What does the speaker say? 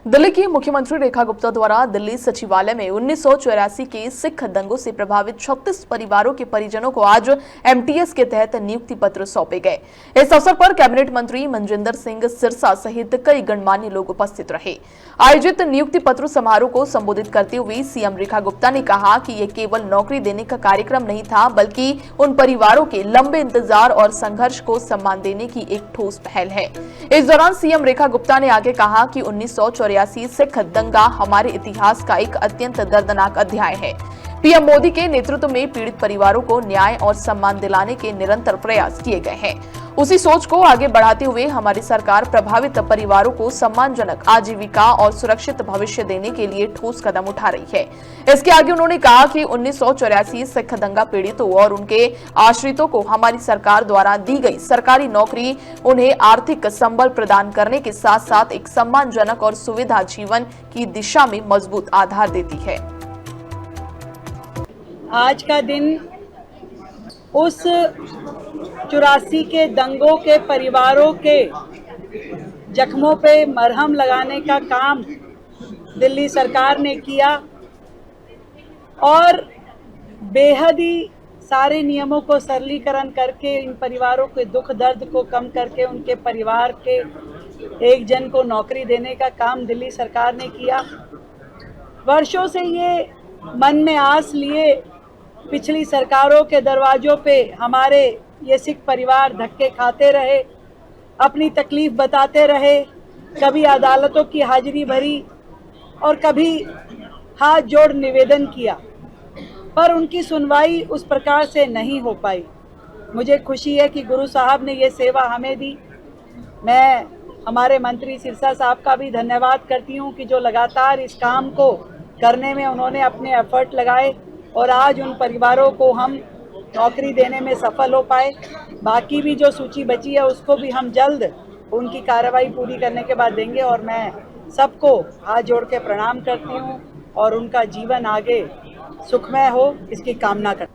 दिल्ली की मुख्यमंत्री रेखा गुप्ता द्वारा दिल्ली सचिवालय में 1984 के सिख दंगों से प्रभावित 36 परिवारों के परिजनों को आज एमटीएस के तहत नियुक्ति पत्र सौंपे गए। इस अवसर पर कैबिनेट मंत्री मनजिंदर सिंह सिरसा सहित कई गणमान्य लोग उपस्थित रहे। आयोजित नियुक्ति पत्र समारोह को संबोधित करते हुए सीएम रेखा गुप्ता ने कहा कि ये केवल नौकरी देने का कार्यक्रम नहीं था, बल्कि उन परिवारों के लंबे इंतजार और संघर्ष को सम्मान देने की एक ठोस पहल है। इस दौरान सीएम रेखा गुप्ता ने आगे कहा कि 1984 सिख दंगा हमारे इतिहास का एक अत्यंत दर्दनाक अध्याय है। पीएम मोदी के नेतृत्व में पीड़ित परिवारों को न्याय और सम्मान दिलाने के निरंतर प्रयास किए गए हैं। उसी सोच को आगे बढ़ाते हुए हमारी सरकार प्रभावित परिवारों को सम्मानजनक आजीविका और सुरक्षित भविष्य देने के लिए ठोस कदम उठा रही है। इसके आगे उन्होंने कहा कि 1984 सिख दंगा पीड़ितों और उनके आश्रितों को हमारी सरकार द्वारा दी गई सरकारी नौकरी उन्हें आर्थिक संबल प्रदान करने के साथ साथ एक सम्मानजनक और सुविधा जीवन की दिशा में मजबूत आधार देती है। आज का दिन उस 84 के दंगों के परिवारों के जख्मों पे मरहम लगाने का काम दिल्ली सरकार ने किया और बेहद ही सारे नियमों को सरलीकरण करके इन परिवारों के दुख दर्द को कम करके उनके परिवार के एक जन को नौकरी देने का काम दिल्ली सरकार ने किया। वर्षों से ये मन में आस लिए पिछली सरकारों के दरवाजों पे हमारे ये सिख परिवार धक्के खाते रहे, अपनी तकलीफ बताते रहे, कभी अदालतों की हाजिरी भरी और कभी हाथ जोड़ निवेदन किया, पर उनकी सुनवाई उस प्रकार से नहीं हो पाई। मुझे खुशी है कि गुरु साहब ने ये सेवा हमें दी। मैं हमारे मंत्री सिरसा साहब का भी धन्यवाद करती हूँ कि जो लगातार इस काम को करने में उन्होंने अपने एफर्ट लगाए और आज उन परिवारों को हम नौकरी देने में सफल हो पाए। बाकी भी जो सूची बची है उसको भी हम जल्द उनकी कार्रवाई पूरी करने के बाद देंगे और मैं सबको हाथ जोड़ के प्रणाम करती हूँ और उनका जीवन आगे सुखमय हो इसकी कामना करती हूँ।